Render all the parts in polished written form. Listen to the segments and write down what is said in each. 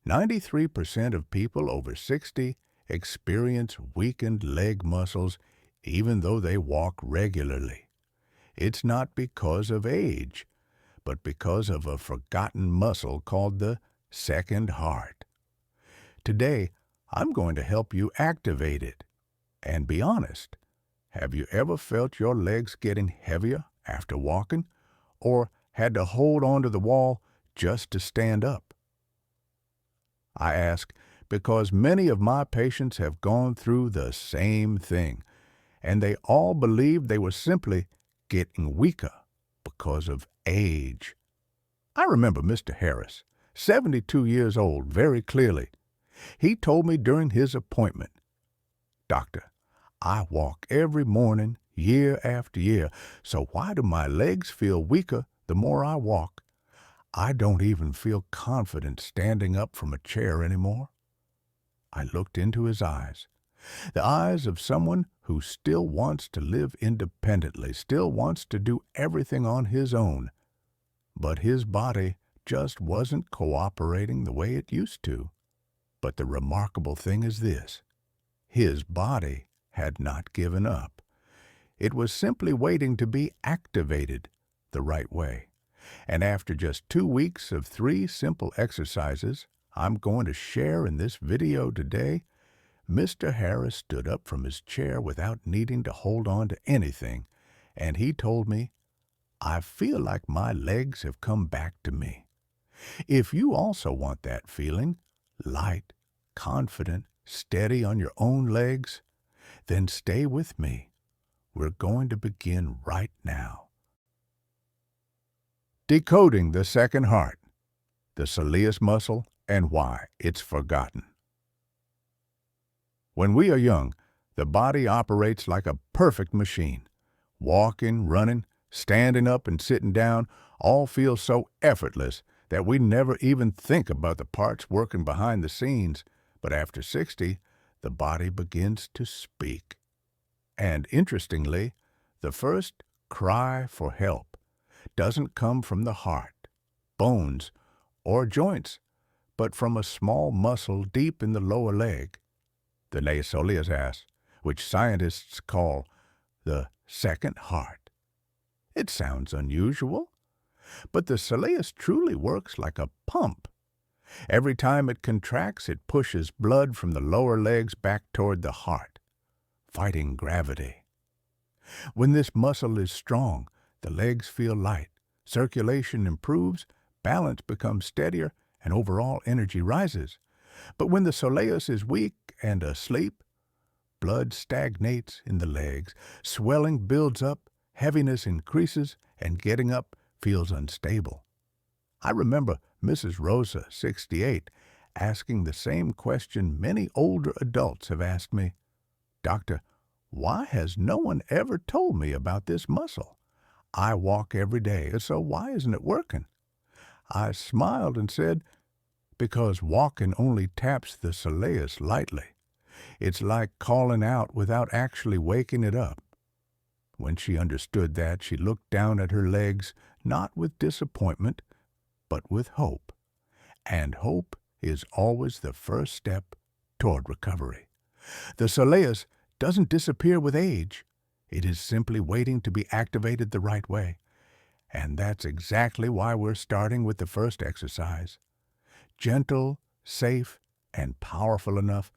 93% of people over 60 experience weakened leg muscles even though they walk regularly. It's not because of age, but because of a forgotten muscle called the second heart. Today, I'm going to help you activate it. And be honest, have you ever felt your legs getting heavier after walking, or had to hold onto the wall just to stand up? I ask because many of my patients have gone through the same thing, and they all believed they were simply getting weaker because of age. I remember Mr. Harris, 72 years old, very clearly. He told me during his appointment, "Doctor, I walk every morning, year after year, so why do my legs feel weaker the more I walk? I don't even feel confident standing up from a chair anymore." I looked into his eyes, the eyes of someone who still wants to live independently, still wants to do everything on his own. But his body just wasn't cooperating the way it used to. But the remarkable thing is this: his body had not given up. It was simply waiting to be activated the right way. And after just 2 weeks of 3 simple exercises I'm going to share in this video today, Mr. Harris stood up from his chair without needing to hold on to anything, and he told me, "I feel like my legs have come back to me." If you also want that feeling, light, confident, steady on your own legs, then stay with me. We're going to begin right now. Decoding the second heart, the soleus muscle, and why it's forgotten. When we are young, the body operates like a perfect machine. Walking, running, standing up and sitting down all feel so effortless that we never even think about the parts working behind the scenes. But after 60, the body begins to speak. And interestingly, the first cry for help doesn't come from the heart, bones, or joints, but from a small muscle deep in the lower leg, the soleus, which scientists call the second heart. It sounds unusual, but the soleus truly works like a pump. Every time it contracts, it pushes blood from the lower legs back toward the heart, fighting gravity. When this muscle is strong, the legs feel light, circulation improves, balance becomes steadier, and overall energy rises. But when the soleus is weak and asleep, blood stagnates in the legs, swelling builds up, heaviness increases, and getting up feels unstable. I remember Mrs. Rosa, 68, asking the same question many older adults have asked me, "Doctor, why has no one ever told me about this muscle? I walk every day, so why isn't it working?" I smiled and said, "Because walking only taps the soleus lightly. It's like calling out without actually waking it up." When she understood that, she looked down at her legs, not with disappointment, but with hope. And hope is always the first step toward recovery. The soleus doesn't disappear with age. It is simply waiting to be activated the right way. And that's exactly why we're starting with the first exercise. Gentle, safe, and powerful enough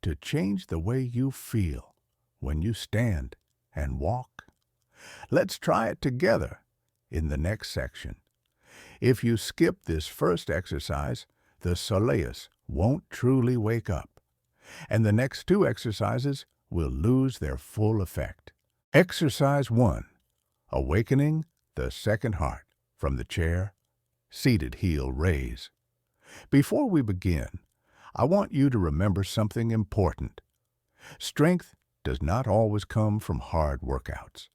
to change the way you feel when you stand and walk. Let's try it together in the next section. If you skip this first exercise, the soleus won't truly wake up, and the next 2 exercises will lose their full effect. Exercise 1. Awakening the second heart from the chair, seated heel raise. Before we begin, I want you to remember something important. Strength does not always come from hard workouts.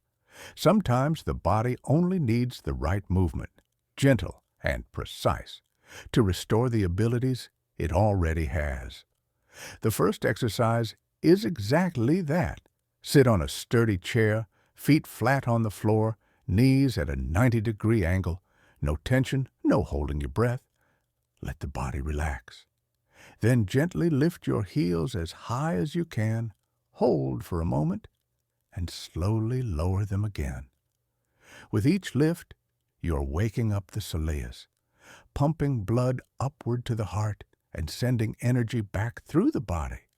Sometimes the body only needs the right movement, gentle and precise, to restore the abilities it already has. The first exercise is exactly that. Sit on a sturdy chair, feet flat on the floor, knees at a 90-degree angle, no tension, no holding your breath. Let the body relax. Then gently lift your heels as high as you can, hold for a moment, and slowly lower them again. With each lift, you're waking up the soleus, pumping blood upward to the heart and sending energy back through the body.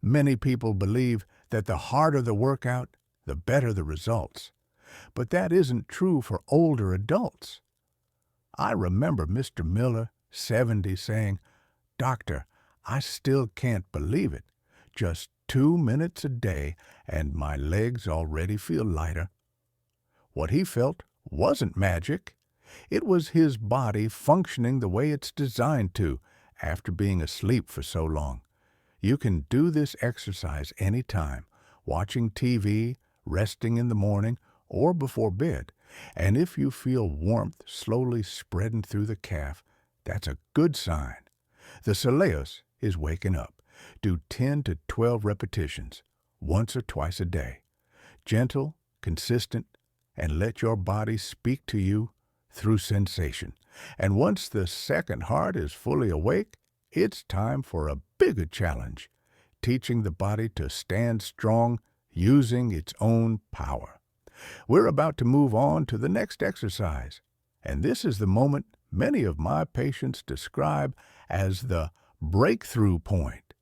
Many people believe that the harder the workout, the better the results. But that isn't true for older adults. I remember Mr. Miller, 70, saying, "Doctor, I still can't believe it. Just 2 minutes a day and my legs already feel lighter." What he felt wasn't magic. It was his body functioning the way it's designed to after being asleep for so long. You can do this exercise anytime, watching TV, resting in the morning, or before bed. And if you feel warmth slowly spreading through the calf, that's a good sign. The soleus is waking up. Do 10 to 12 repetitions, once or twice a day. Gentle, consistent, and let your body speak to you through sensation. And once the second heart is fully awake, it's time for a bigger challenge, teaching the body to stand strong using its own power. We're about to move on to the next exercise, and this is the moment many of my patients describe as the breakthrough point,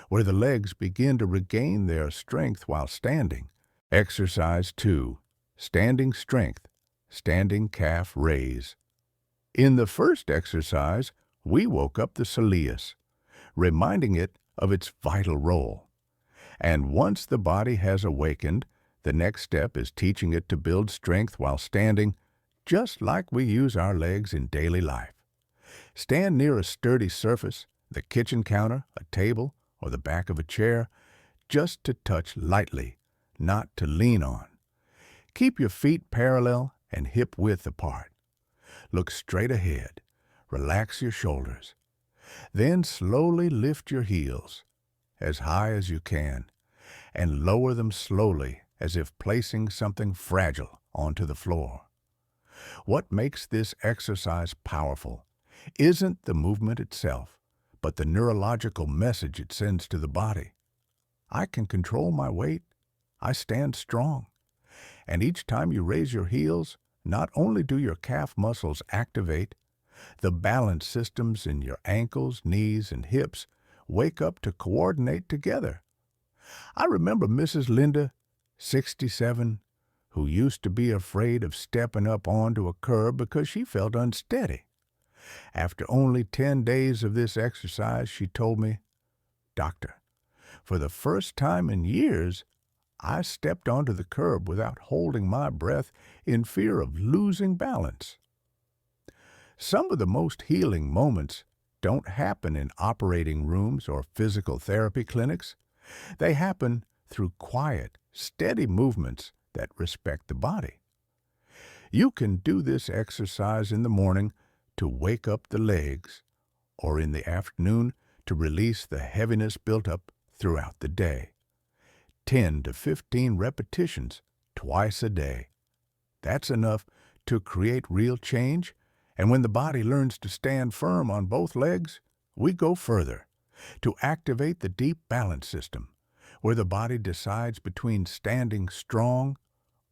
where the legs begin to regain their strength while standing. Exercise 2. Standing strength, standing calf raise. In the first exercise, we woke up the soleus, reminding it of its vital role. And once the body has awakened, the next step is teaching it to build strength while standing, just like we use our legs in daily life. Stand near a sturdy surface, the kitchen counter, a table, or the back of a chair, just to touch lightly, not to lean on. Keep your feet parallel and hip-width apart. Look straight ahead. Relax your shoulders. Then slowly lift your heels, as high as you can, and lower them slowly as if placing something fragile onto the floor. What makes this exercise powerful isn't the movement itself, but the neurological message it sends to the body. I can control my weight. I stand strong. And each time you raise your heels, not only do your calf muscles activate, the balance systems in your ankles, knees, and hips wake up to coordinate together. I remember Mrs. Linda, 67, who used to be afraid of stepping up onto a curb because she felt unsteady. After only 10 days of this exercise, she told me, "Doctor, for the first time in years, I stepped onto the curb without holding my breath in fear of losing balance." Some of the most healing moments don't happen in operating rooms or physical therapy clinics. They happen through quiet, steady movements that respect the body. You can do this exercise in the morning to wake up the legs, or in the afternoon to release the heaviness built up throughout the day. 10 to 15 repetitions twice a day. That's enough to create real change, and when the body learns to stand firm on both legs, we go further to activate the deep balance system, where the body decides between standing strong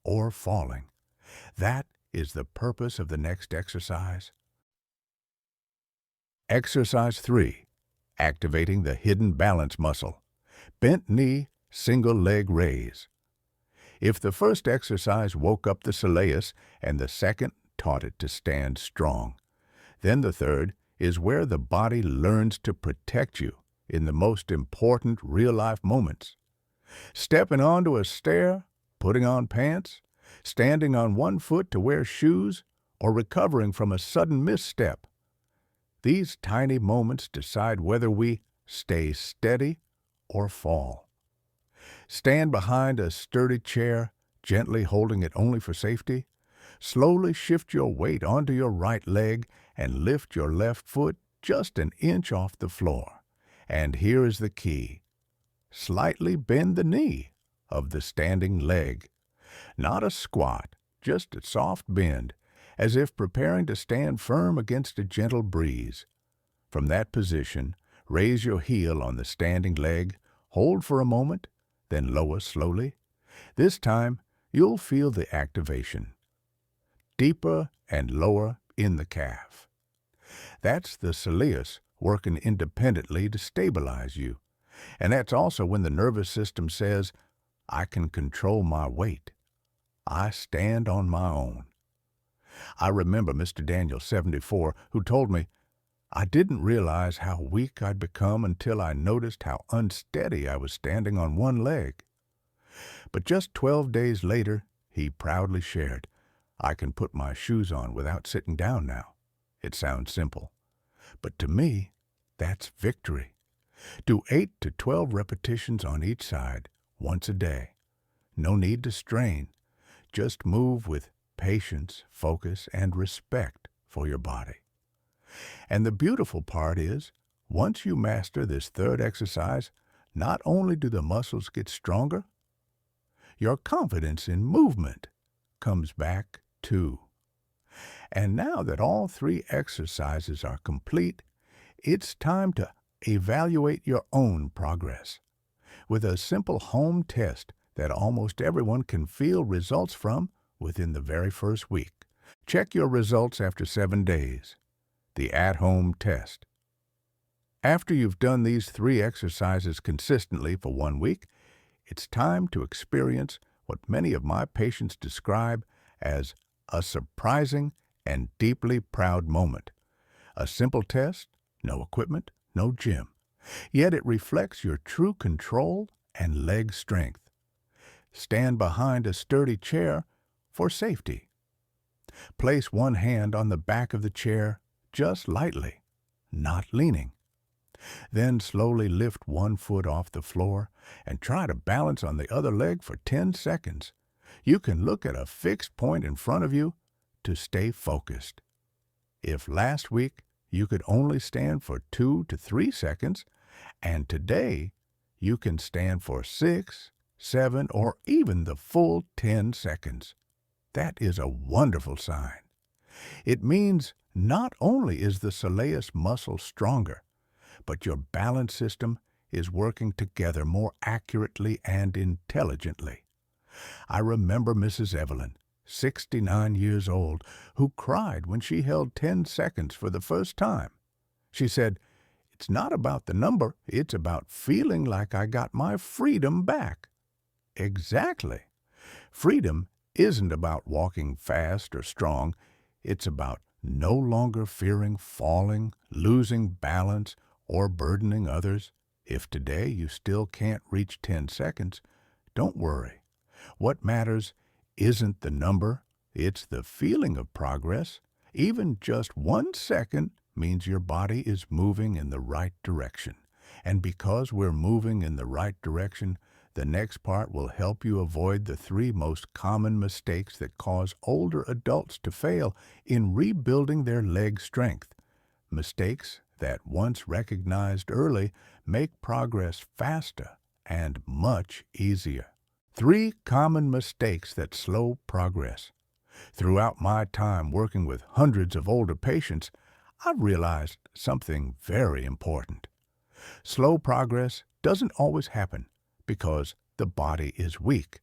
or falling. That is the purpose of the next exercise. Exercise 3. Activating the hidden balance muscle. Bent knee, single leg raise. If the first exercise woke up the soleus and the second taught it to stand strong, then the third is where the body learns to protect you in the most important real-life moments. Stepping onto a stair, putting on pants, standing on one foot to wear shoes, or recovering from a sudden misstep. These tiny moments decide whether we stay steady or fall. Stand behind a sturdy chair, gently holding it only for safety. Slowly shift your weight onto your right leg and lift your left foot just an inch off the floor. And here is the key. Slightly bend the knee of the standing leg. Not a squat, just a soft bend, as if preparing to stand firm against a gentle breeze. From that position, raise your heel on the standing leg, hold for a moment, then lower slowly. This time, you'll feel the activation, deeper and lower in the calf. That's the soleus working independently to stabilize you. And that's also when the nervous system says, I can control my weight. I stand on my own. I remember Mr. Daniel, 74, who told me, I didn't realize how weak I'd become until I noticed how unsteady I was standing on one leg. But just 12 days later, he proudly shared, I can put my shoes on without sitting down now. It sounds simple, but to me, that's victory. Do 8 to 12 repetitions on each side, once a day. No need to strain. Just move with patience, focus, and respect for your body. And the beautiful part is, once you master this third exercise, not only do the muscles get stronger, your confidence in movement comes back too. And now that all 3 exercises are complete, it's time to evaluate your own progress. With a simple home test that almost everyone can feel results from within the very first week. Check your results after 7 days. The at-home test. After you've done these 3 exercises consistently for 1 week, it's time to experience what many of my patients describe as a surprising and deeply proud moment. A simple test, no equipment, no gym. Yet it reflects your true control and leg strength. Stand behind a sturdy chair for safety. Place one hand on the back of the chair just lightly, not leaning. Then slowly lift one foot off the floor and try to balance on the other leg for 10 seconds. You can look at a fixed point in front of you to stay focused. If last week you could only stand for 2 to 3 seconds, and today you can stand for 6, 7, or even the full 10 seconds. That is a wonderful sign. It means not only is the soleus muscle stronger, but your balance system is working together more accurately and intelligently. I remember Mrs. Evelyn, 69 years old, who cried when she held 10 seconds for the first time. She said, "It's not about the number, it's about feeling like I got my freedom back." Exactly. Freedom isn't about walking fast or strong. It's about no longer fearing falling, losing balance, or burdening others. If today you still can't reach 10 seconds, don't worry. What matters isn't the number, it's the feeling of progress. Even just 1 second means your body is moving in the right direction. And because we're moving in the right direction, the next part will help you avoid the 3 most common mistakes that cause older adults to fail in rebuilding their leg strength. Mistakes that, once recognized early, make progress faster and much easier. 3 common mistakes that slow progress. Throughout my time working with hundreds of older patients, I've realized something very important. Slow progress doesn't always happen because the body is weak,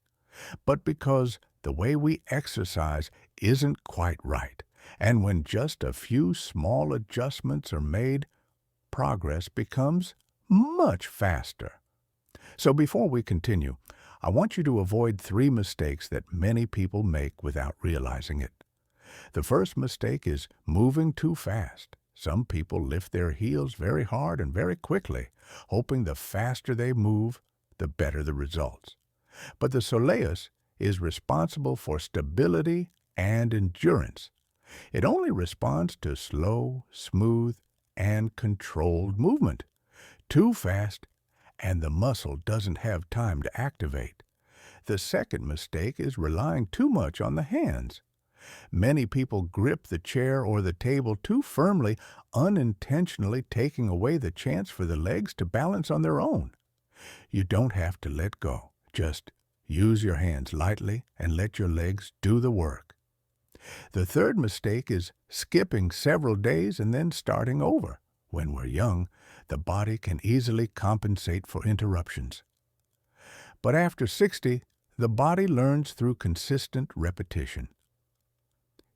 but because the way we exercise isn't quite right. And when just a few small adjustments are made, progress becomes much faster. So before we continue, I want you to avoid 3 mistakes that many people make without realizing it. The first mistake is moving too fast. Some people lift their heels very hard and very quickly, hoping the faster they move, the better the results. But the soleus is responsible for stability and endurance. It only responds to slow, smooth, and controlled movement. Too fast, and the muscle doesn't have time to activate. The second mistake is relying too much on the hands. Many people grip the chair or the table too firmly, unintentionally taking away the chance for the legs to balance on their own. You don't have to let go. Just use your hands lightly and let your legs do the work. The third mistake is skipping several days and then starting over. When we're young, the body can easily compensate for interruptions. But after 60, the body learns through consistent repetition.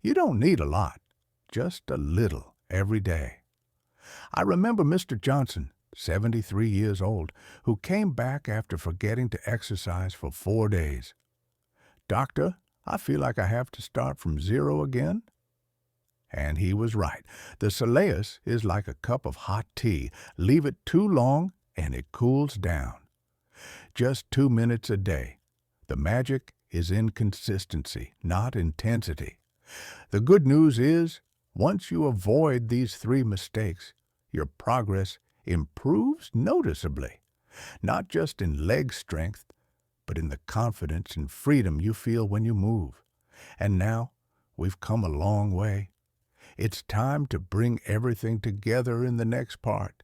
You don't need a lot, just a little every day. I remember Mr. Johnson, 73 years old, who came back after forgetting to exercise for 4 days. "Doctor, I feel like I have to start from zero again." And he was right. The Soleus is like a cup of hot tea. Leave it too long and it cools down. Just 2 minutes a day. The magic is in consistency, not intensity. The good news is, once you avoid these 3 mistakes, your progress improves noticeably, not just in leg strength, but in the confidence and freedom you feel when you move. And now, we've come a long way. It's time to bring everything together in the next part.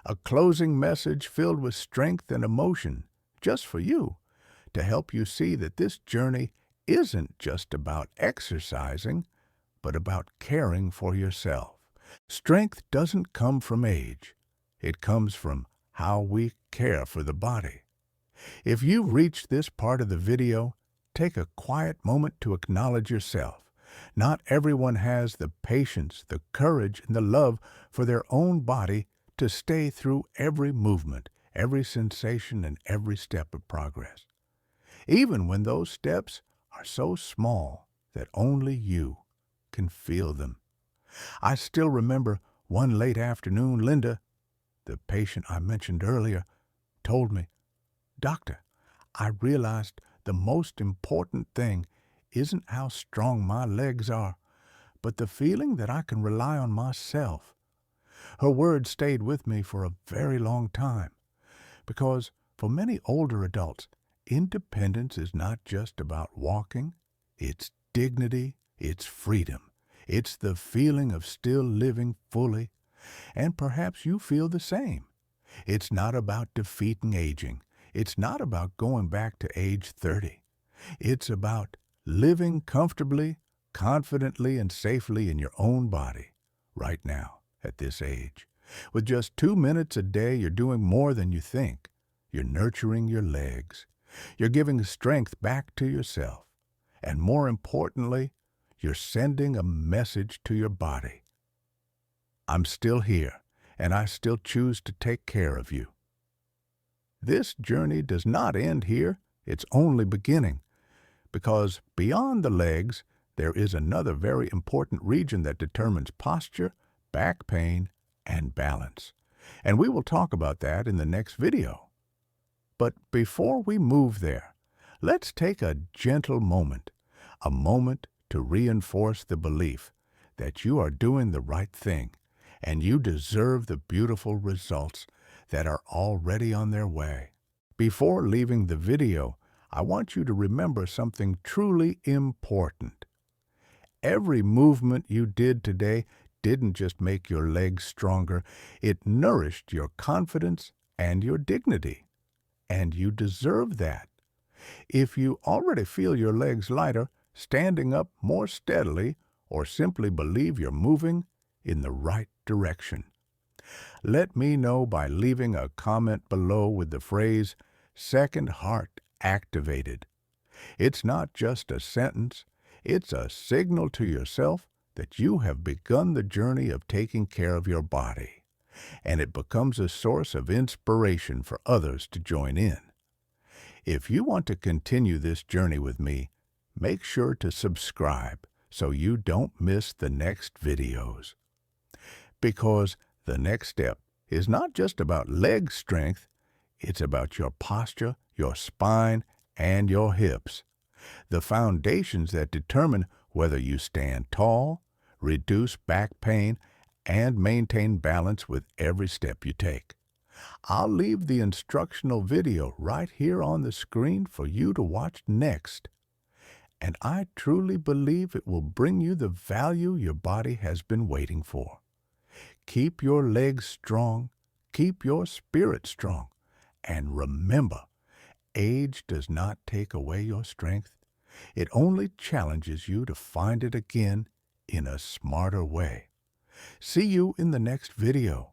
A closing message filled with strength and emotion, just for you, to help you see that this journey isn't just about exercising, but about caring for yourself. Strength doesn't come from age. It comes from how we care for the body. If you've reached this part of the video, take a quiet moment to acknowledge yourself. Not everyone has the patience, the courage, and the love for their own body to stay through every movement, every sensation, and every step of progress. Even when those steps are so small that only you can feel them. I still remember one late afternoon, Linda, the patient I mentioned earlier, told me, "Doctor, I realized the most important thing isn't how strong my legs are, but the feeling that I can rely on myself." Her words stayed with me for a very long time, because for many older adults, independence is not just about walking, it's dignity, it's freedom, it's the feeling of still living fully, and perhaps you feel the same. It's not about defeating aging. It's not about going back to age 30. It's about living comfortably, confidently, and safely in your own body right now at this age. With just 2 minutes a day, you're doing more than you think. You're nurturing your legs. You're giving strength back to yourself. And more importantly, you're sending a message to your body. I'm still here, and I still choose to take care of you. This journey does not end here. It's only beginning. Because beyond the legs, there is another very important region that determines posture, back pain, and balance. And we will talk about that in the next video. But before we move there, let's take a gentle moment, a moment to reinforce the belief that you are doing the right thing and you deserve the beautiful results that are already on their way. Before leaving the video, I want you to remember something truly important. Every movement you did today didn't just make your legs stronger, it nourished your confidence and your dignity. And you deserve that. If you already feel your legs lighter, standing up more steadily, or simply believe you're moving in the right direction, let me know by leaving a comment below with the phrase, "Second heart activated." It's not just a sentence, it's a signal to yourself that you have begun the journey of taking care of your body, and it becomes a source of inspiration for others to join in. If you want to continue this journey with me, make sure to subscribe so you don't miss the next videos. Because the next step is not just about leg strength, it's about your posture, your spine, and your hips. The foundations that determine whether you stand tall, reduce back pain, and maintain balance with every step you take. I'll leave the instructional video right here on the screen for you to watch next. And I truly believe it will bring you the value your body has been waiting for. Keep your legs strong, keep your spirit strong, and remember, age does not take away your strength. It only challenges you to find it again in a smarter way. See you in the next video.